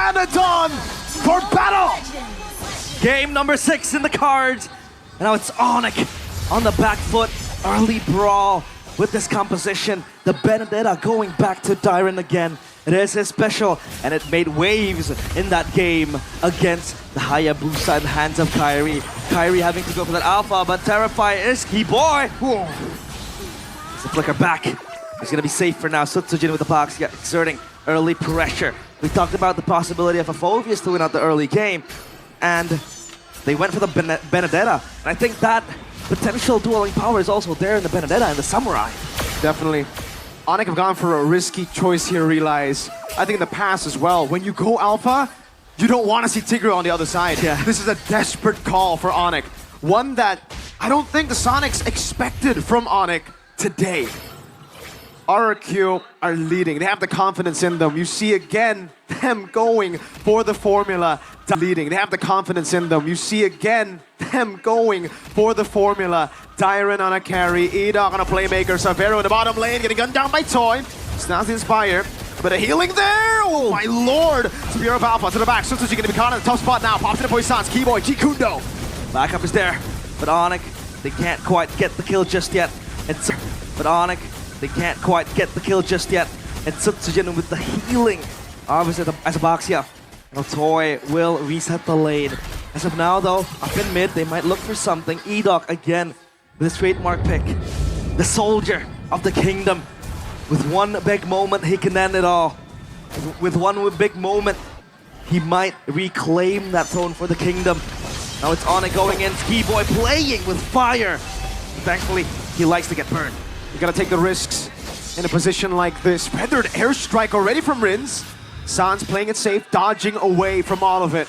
Pteranodon for battle! Game number 6 in the cards. And now it's ONIC on the back foot. Early brawl with this composition. The Benedetta going back to Dyron again. It is his special, and it made waves in that game against the Hayabusa in the hands of Kairi. Kairi having to go for that alpha, but Terrify is key boy. It's the flicker back. He's gonna be safe for now. Sutsujin with the box, exerting early pressure. We talked about the possibility of a Phoveus to win out the early game, and they went for the Benedetta. And I think that potential dueling power is also there in the Benedetta and the Samurai. Definitely. ONIC have gone for a risky choice here, realize. I think in the past as well, when you go alpha, you don't want to see Tigreal on the other side. Yeah. This is a desperate call for ONIC. One that I don't think the Sonics expected from ONIC today. RRQ are leading. They have the confidence in them. You see again them going for the formula. Leading. They have the confidence in them. You see again them going for the formula. Dyron on a carry, Edok on a playmaker, Savero in the bottom lane, getting gunned down by Toy. Snaps the Inspire. But a healing there! Oh my lord! Spear of Alpha to the back. Suzuki gonna be caught in a tough spot now. Pops in for his sons. Keyboy, Jikundo. Backup is there. But ONIC, they can't quite get the kill just yet. And they can't quite get the kill just yet. And Sutsujin with the healing. Obviously as a Baxia. Toy will reset the lane. As of now though, up in mid, they might look for something. Edok again with his trademark pick. The soldier of the kingdom. With one big moment, he can end it all. With one big moment, he might reclaim that throne for the kingdom. Now it's ONIC going in, Ski-Boy playing with fire. Thankfully, he likes to get burned. You gotta take the risks in a position like this. Feathered airstrike already from Rins. Sans playing it safe, dodging away from all of it.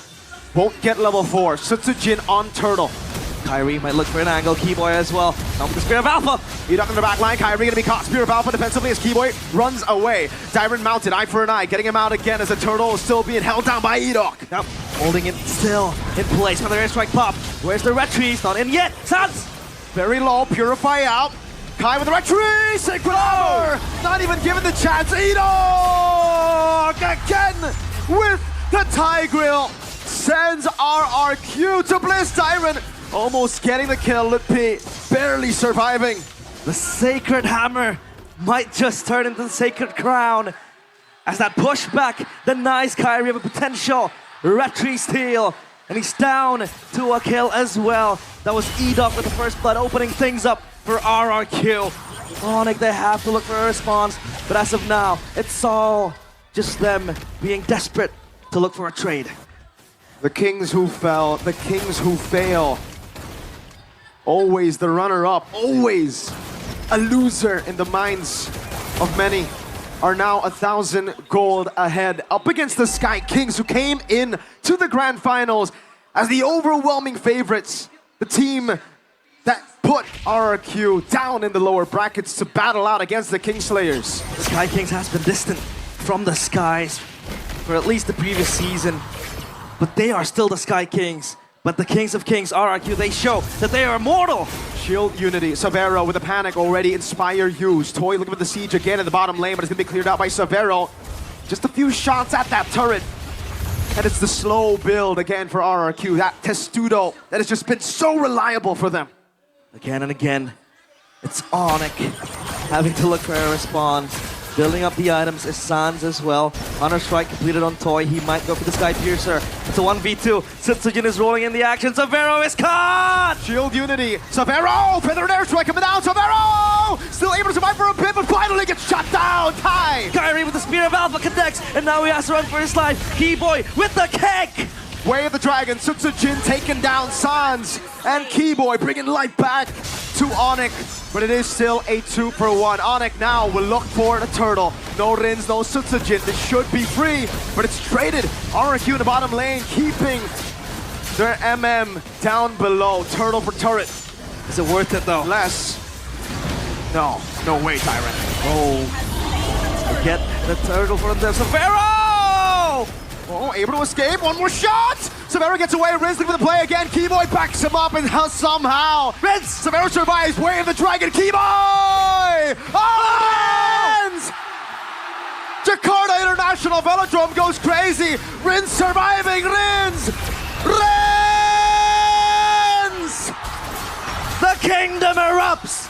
Won't get level 4. Sutsujin on Turtle. Kairi might look for an angle, Keyboy as well. Now with the Spear of Alpha. Edok in the back line, Kairi gonna be caught. Spear of Alpha defensively as Keyboy runs away. Dyron mounted, eye for an eye, getting him out again as the Turtle is still being held down by Edok. Now holding it still in place. Another airstrike pop. Where's the red tree? He's not in yet. Sans! Very low, Purify out. Kai with the red tree! Sacred Armor! Not even given the chance. Edok! Again with the Tigreal. Sends RRQ to Bliss. Dyron almost getting the kill. Litpi barely surviving. The Sacred Hammer might just turn into the Sacred Crown as that pushback denies Kairi of a potential retry steal. And he's down to a kill as well. That was Edok with the first blood opening things up for RRQ. ONIC, they have to look for a response, but as of now, it's all just them being desperate to look for a trade. The kings who fell, the kings who fail. Always the runner-up, always a loser in the minds of many, are now 1,000 gold ahead, up against the Sky Kings, who came in to the Grand Finals as the overwhelming favorites. The team that put RRQ down in the lower brackets to battle out against the Kingslayers. The Sky Kings has been distant from the skies for at least the previous season, but they are still the Sky Kings. But the Kings of Kings, RRQ, they show that they are immortal. Shield Unity, Savero with a panic already, Inspire used. Toy looking for the siege again in the bottom lane, but it's gonna be cleared out by Savero. Just a few shots at that turret. And it's the slow build again for RRQ, that Testudo that has just been so reliable for them. Again and again, it's ONIC having to look for a response. Building up the items is Sans as well. Honor Strike completed on Toy. He might go for the Sky Piercer. It's a 1v2. Sutsujin is rolling in the action. Savero is caught! Shield Unity. Savero! Feathered airstrike coming down. Savero! Still able to survive for a bit, but finally gets shut down. Ty! Kairi with the Spear of Alpha connects, and now he has to run for his life. Keyboy with the kick! Way of the Dragon. Sutsujin taking down Sans. And Keyboy bringing life back to ONIC. But it is still a 2-for-1. ONIC now will look for the Turtle. No Rins, no Sutsujin. This should be free, but it's traded. RRQ in the bottom lane, keeping their MM down below. Turtle for turret. Is it worth it though? Less. No, no way, Tyrant. Oh. Get the Turtle for themselves. Savero! Oh, able to escape. One more shot! Savero gets away. Riz looking for the play again. Keyboy backs him up and somehow Riz! Savero survives. Way of the Dragon. Keyboy! Oh! Jakarta International! National Velodrome goes crazy. Rins surviving. Rins! The kingdom erupts!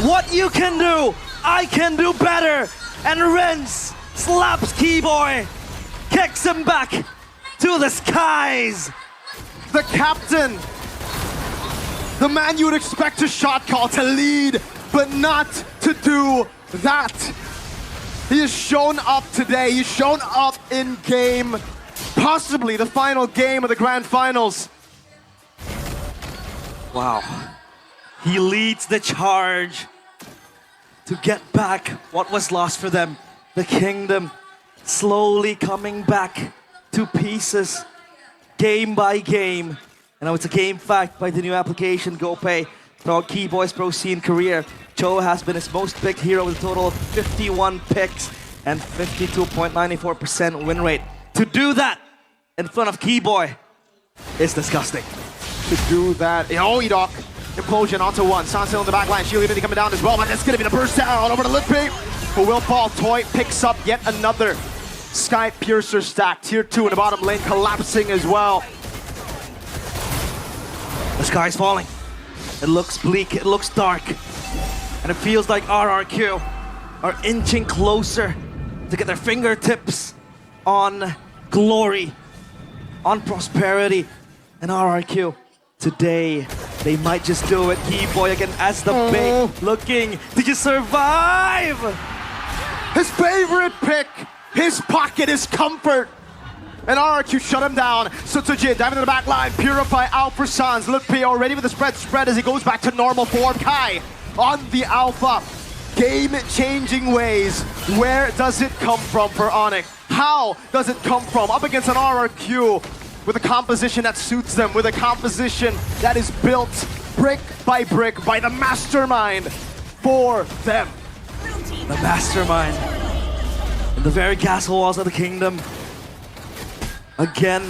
What you can do, I can do better! And Renz slaps Keyboy, kicks him back to the skies! The captain, the man you would expect to shot call, to lead, but not to do that. He has shown up today. He's shown up in game, possibly the final game of the Grand Finals. Wow. He leads the charge to get back what was lost for them. The kingdom slowly coming back to pieces, game by game. And now it's a game fact by the new application, GoPay. Throughout Keyboy's pro scene career, Cho has been his most picked hero with a total of 51 picks and 52.94% win rate. To do that in front of Keyboy is disgusting. To do that, oh, Edok. Implosion onto one. Sansil in the back line. Shield Unity coming down as well, but it's going to be the burst down over to Lippy, who will fall. Toy picks up yet another Sky Piercer stack. Tier 2 in the bottom lane collapsing as well. The sky's falling. It looks bleak, it looks dark. And it feels like RRQ are inching closer to get their fingertips on glory, on prosperity. And RRQ, today, they might just do it. Keyboy again as the bait, looking to just survive! His favorite pick, his pocket, his comfort. And RRQ shut him down. Sutsujin diving to the back line. Purify out for Sans. Lutpi already with the spread as he goes back to normal form. Kai on the alpha. Game-changing ways. Where does it come from for ONIC? How does it come from? Up against an RRQ with a composition that suits them, with a composition that is built brick by the mastermind for them. The mastermind in the very castle walls of the kingdom. Again,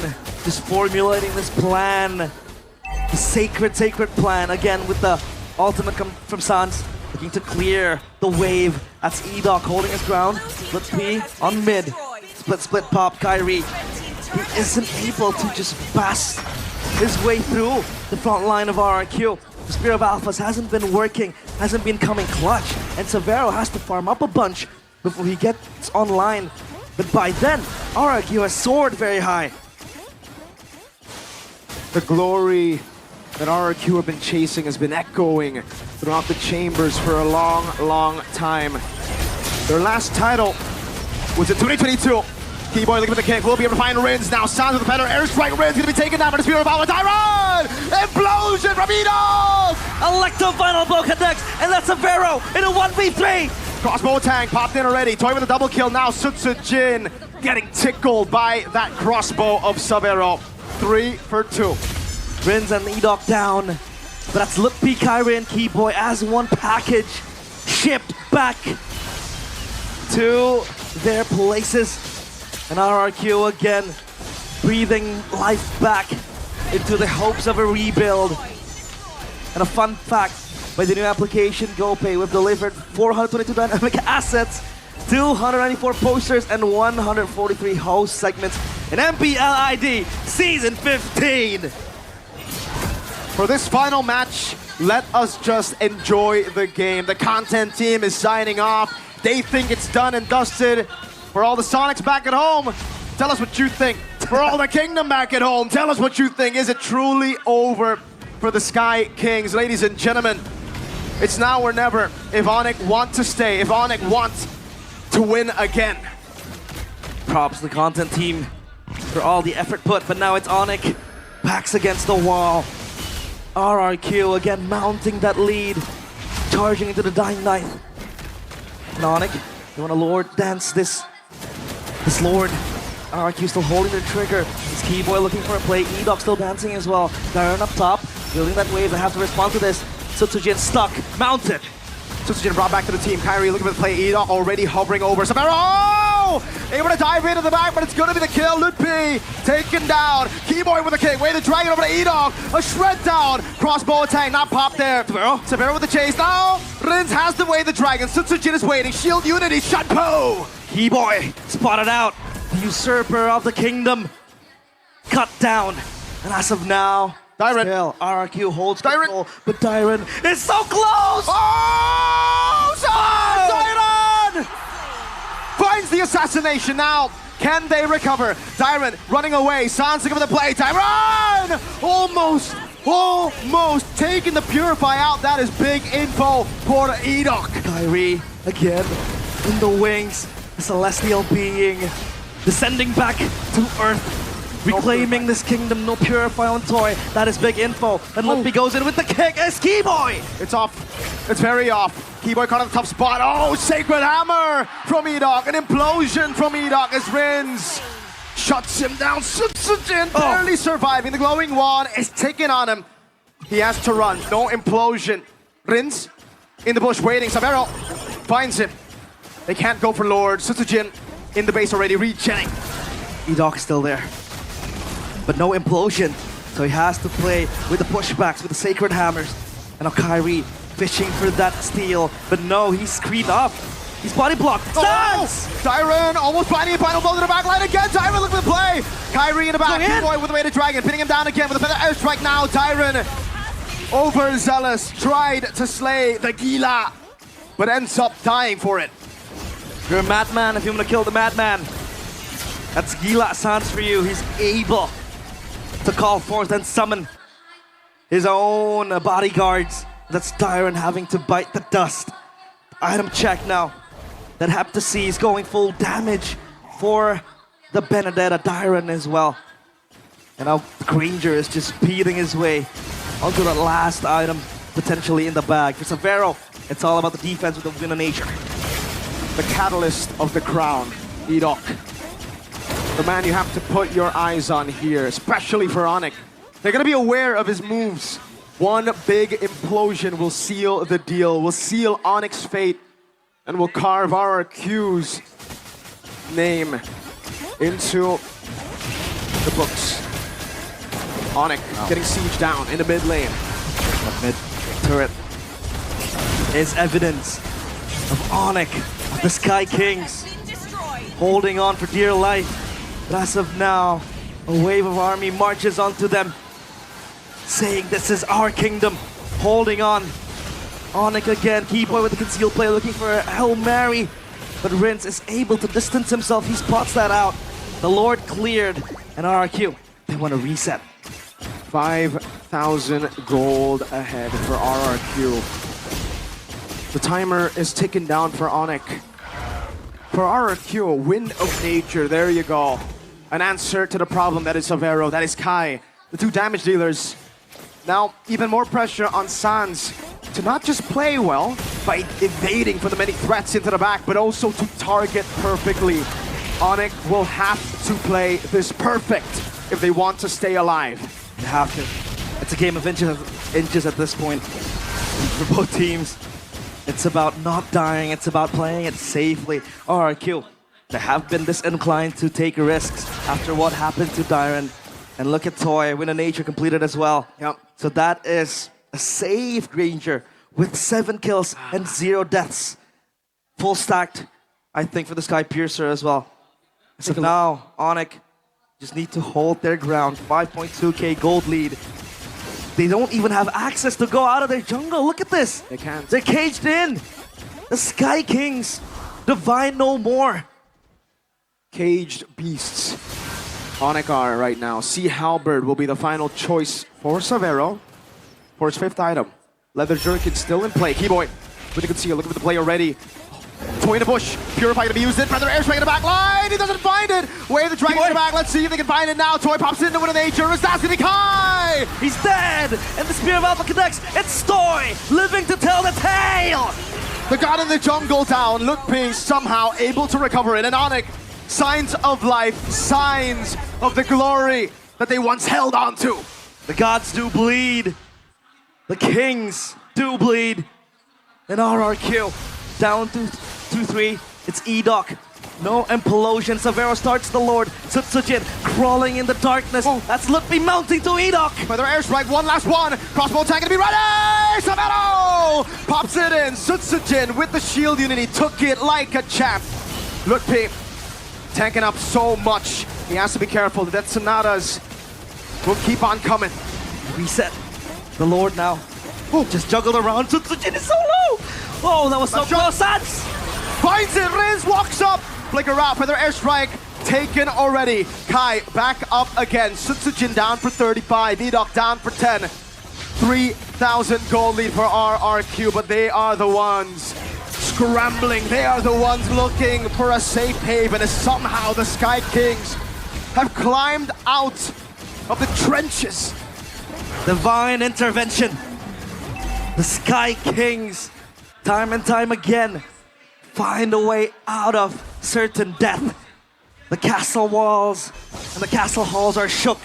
just formulating this plan. The sacred plan. Again, with the ultimate from Sans. Looking to clear the wave. That's Edok holding his ground. Split P on mid. Split pop, Kyrie. He isn't able to just pass his way through the front line of RRQ. The Spear of Alphas hasn't been working, hasn't been coming clutch. And Severo has to farm up a bunch before he gets online. But by then, RRQ has soared very high. The glory that RRQ have been chasing has been echoing throughout the chambers for a long time. Their last title was in 2022. Keyboy looking for the kick, will be able to find Rins now. Sounds with the better airstrike. Rins gonna be taken down by the Spear of Alpha. Tyron! Implosion from Edok! Electo final blow connects, and that's Severo in a 1v3. Crossbow tank popped in already. Toy with a double kill now. Sutsujin getting tickled by that crossbow of Severo. 3 for 2. Rins and Edok down. But that's Lutpi, Kyrie, and Keyboy as one package shipped back to their places. And RRQ again breathing life back into the hopes of a rebuild. And a fun fact, by the new application GoPay, we've delivered 422 dynamic assets, 294 posters, and 143 host segments in MPL ID Season 15. For this final match, let us just enjoy the game. The content team is signing off. They think it's done and dusted. For all the Sonics back at home, tell us what you think. For all the Kingdom back at home, tell us what you think. Is it truly over for the Sky Kings? Ladies and gentlemen, it's now or never. If ONIC want to stay, if ONIC wants to win again. Props to the content team for all the effort put, but now it's ONIC. Backs against the wall. RRQ again mounting that lead. Charging into the dying knight. And ONIC, they want to Lord dance this Lord. RRQ still holding their trigger. This Keyboy looking for a play. Edok still dancing as well. Darren up top, building that wave. They have to respond to this. Sutsujin stuck, mounted. Sutsujin brought back to the team. Kyrie looking for the play. Edok already hovering over. Severo! Oh! Able to dive into the back, but it's going to be the kill. Lutpi taken down. Keyboy with the kick. Way to drag it over to Edok. A shred down. Crossbow attack, not popped there. Severo with the chase. Now, Rins has the way the dragon. Sutsujin is waiting. Shield Unity, shut po! Keyboy spotted out. The usurper of the kingdom. Cut down. And as of now, Dyron. still RRQ holds Dyron. control. But Dyron is so close! Oh! Dyron! Finds the assassination now. Can they recover? Dyron running away. Sans looking for the play. Dyron! Almost taking the Purify out. That is big info for Edok. Kyrie again in the wings. The celestial being descending back to Earth. Reclaiming this kingdom. No Purify on Toy. That is big info. And Lippy goes in with the kick. It's Keyboy! It's off. It's very off. Keyboy caught on the top spot. Oh, Sacred Hammer from Edok. An implosion from Edok as Rins shuts him down. Sutsujin barely surviving. The glowing wand is taking on him. He has to run. No implosion. Rins in the bush waiting. Savero finds him. They can't go for Lord. Sutsujin in the base already, regenning. Edok is still there. But no implosion. So he has to play with the pushbacks, with the Sacred Hammers. And now Kyrie fishing for that steal. But no, he's screened up. He's body blocked. Stance! Dyron almost finding a final blow to the back line again. Dyron looking for the play. Kyrie in the back. Keyboy with the weighted dragon. Pinning him down again with a feather airstrike now. Dyron overzealous. Tried to slay the Gila. But ends up dying for it. You're a madman if you want to kill the madman. That's Gila Sans for you. He's able to call forth and summon his own bodyguards. That's Dyron having to bite the dust. Item check now. That Heptasy is going full damage for the Benedetta Dyron as well. And now Granger is just beating his way onto the last item potentially in the bag. For Savero, it's all about the defense with the Wind of Nature. The catalyst of the crown, Edok. The man you have to put your eyes on here, especially for ONIC. They're gonna be aware of his moves. One big implosion will seal the deal, will seal ONIC's fate, and will carve RRQ's name into the books. ONIC getting sieged down in the mid lane. That mid turret is evidence of ONIC, of the Sky Kings, holding on for dear life. But as of now, a wave of army marches onto them, saying this is our kingdom, holding on. ONIC again, Keyboy with the concealed play, looking for a Hail Mary. But Rins is able to distance himself, he spots that out. The Lord cleared, and RRQ, they want to reset. 5,000 gold ahead for RRQ. The timer is ticking down for ONIC. For RRQ, Wind of Nature, there you go. An answer to the problem that is Savero, that is Kai. The two damage dealers. Now, even more pressure on Sans to not just play well by evading from the many threats into the back, but also to target perfectly. ONIC will have to play this perfect if they want to stay alive. They have to. It's a game of inches at this point for both teams. It's about not dying, it's about playing it safely. RRQ, they have been disinclined to take risks after what happened to Dyron. And look at Toy, Wind of Nature completed as well. Yep. So that is a safe Granger with 7 kills and 0 deaths. Full stacked, I think, for the Sky Piercer as well. So now, ONIC just need to hold their ground. 5.2k gold lead. They don't even have access to go out of their jungle. Look at this. They can't. They're caged in. The Sky Kings, divine no more. Caged beasts. ONIC are right now. Sea Halberd will be the final choice for Savero for his 5th item. Leather Jerkin still in play. Keyboy with the conceal, looking for the play already. Toy in the bush. Purify gonna be used in. Feather airstrike in the back line. He doesn't find it. Wave the dragon in the back. Let's see if they can find it now. Toy pops into Wind of Nature. Is that gonna be Kai? He's dead. And the Spear of Alpha connects. It's Toy living to tell the tale. The god in the jungle down. Lookping somehow able to recover it. And ONIC, signs of life, signs of the glory that they once held on to. The gods do bleed. The kings do bleed. And RRQ down to 2-3. It's Edok. No implosion. Savero starts the Lord. Sutsujin crawling in the darkness. That's Lutfi mounting to Edok. Feather airstrike, one last one. Crossbow attack gonna be ready! Savero pops it in. Sutsujin with the shield unity took it like a champ. Lutpi tanking up so much. He has to be careful. The Death Sonatas will keep on coming. Reset. The Lord now. Oh, just juggled around. Sutsujin is so low. Oh, that was so close. Sans finds it. Riz walks up. Flicker out for their airstrike. Taken already. Kai back up again. Sutsujin down for 35. Edok down for 10. 3,000 gold lead for RRQ, but they are the ones scrambling. They are the ones looking for a safe haven as somehow the Sky Kings have climbed out of the trenches. Divine intervention. The Sky Kings, time and time again, find a way out of certain death. The castle walls and the castle halls are shook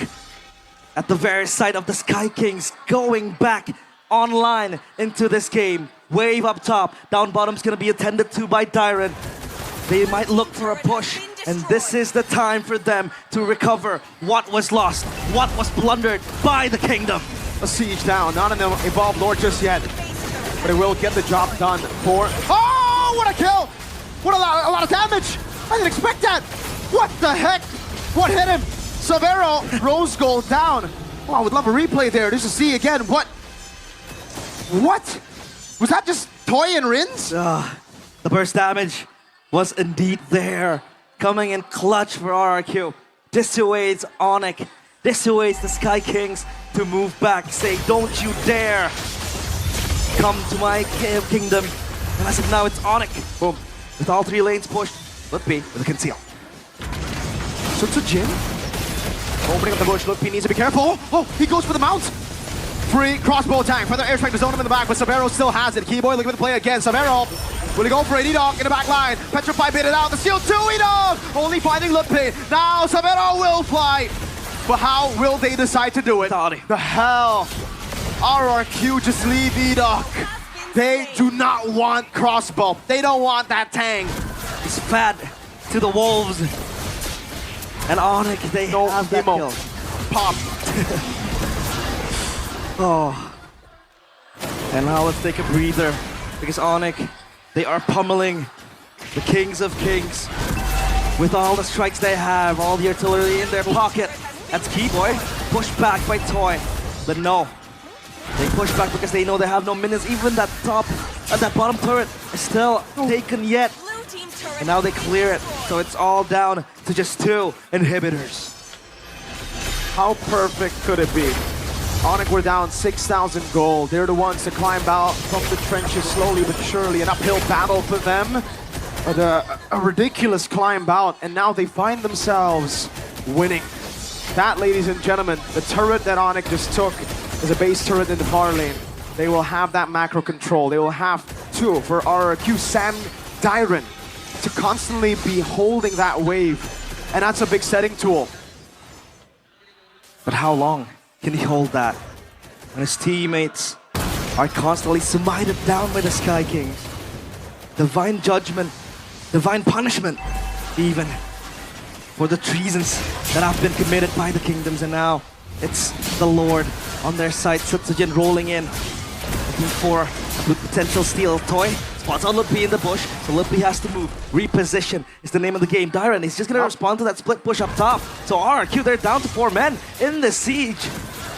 at the very sight of the Sky Kings going back online into this game. Wave up top, down bottom's gonna be attended to by Dyron. They might look for a push, and this is the time for them to recover what was lost, what was plundered by the kingdom. A siege down, not an Evolved Lord just yet, but it will get the job done for... Oh, what a kill! What a lot of damage! I didn't expect that! What the heck? What hit him? Severo, Rose Gold down. Oh, I would love a replay there just to see again what... What? Was that just Toy and Rins? The burst damage was indeed there. Coming in clutch for RRQ. Dissuades ONIC. Dissuades the Sky Kings to move back. Say, don't you dare come to my kingdom. And as of now, it's ONIC. Boom. With all three lanes pushed. Lutpi with a conceal. Sutsujin opening up the bush. Lutpi needs to be careful. Oh, he goes for the mount. Free crossbow attack. Further airstrike to zone him in the back, but Severo still has it. Keyboy looking for the play again. Severo will he go for it? Edok in the back line. Petrify bit it out. The steal to Edok. Only finding Lutpi. Now Severo will fly. But how will they decide to do it? The hell? RRQ just leave Edok. They do not want crossbow. They don't want that tank. It's fat to the wolves. And ONIC, they have that kill. Pop. Oh. And now let's take a breather. Because ONIC, they are pummeling the Kings of Kings. With all the strikes they have, all the artillery in their pocket. That's Keyboy. Pushed back by Toy. But no. They push back because they know they have no minions. Even that bottom turret is still taken yet. And now they clear it. So it's all down to just 2 inhibitors. How perfect could it be? ONIC were down 6,000 gold. They're the ones to climb out from the trenches slowly but surely. An uphill battle for them. But a ridiculous climb out. And now they find themselves winning. That, ladies and gentlemen, the turret that ONIC just took is a base turret in the far lane. They will have that macro control. They will have 2 for RRQ, Sam, Dyron, to constantly be holding that wave. And that's a big setting tool. But how long can he hold that when his teammates are constantly smited down by the Sky Kings? Divine judgment, divine punishment, even for the treasons that have been committed by the kingdoms. And now it's the Lord on their side. Sutsujin rolling in, looking for a potential steal. Toy spots on Lutpi in the bush, so Lutpi has to move. Reposition is the name of the game. Dyron is just gonna respond to that split push up top. So RRQ, they're down to 4 men in the siege.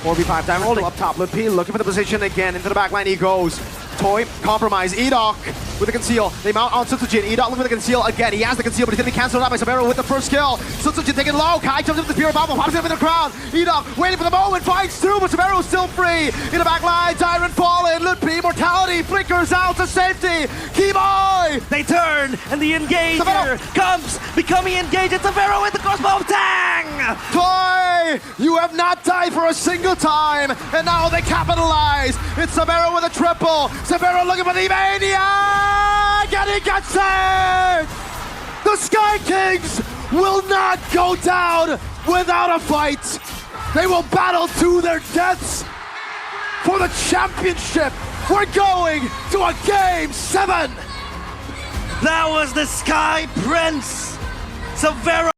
4v5, Dyron still up top. Lutpi looking for the position again. Into the back line he goes. Toy, compromise. Edok with the conceal. They mount on Sutsujin. Edok looking for the conceal again. He has the conceal, but he's going to be cancelled out by Severo with the first kill. Sutsujin taking low. Kai jumps into the spear of Alpha, pops him in the crowd. Edok waiting for the moment, finds 2, but Severo's still free. In the back line, Dyron falling. Lutpi, mortality, flickers out to safety. Keyboy! They turn, and the engager comes, becoming engaged. It's Severo with the crossbow. Tang! Toy, you have not died for a single time, and now they capitalize. It's Severo with a triple. Severo looking for the maniac, and he gets it! The Sky Kings will not go down without a fight. They will battle to their deaths for the championship. We're going to a Game 7. That was the Sky Prince, Severo.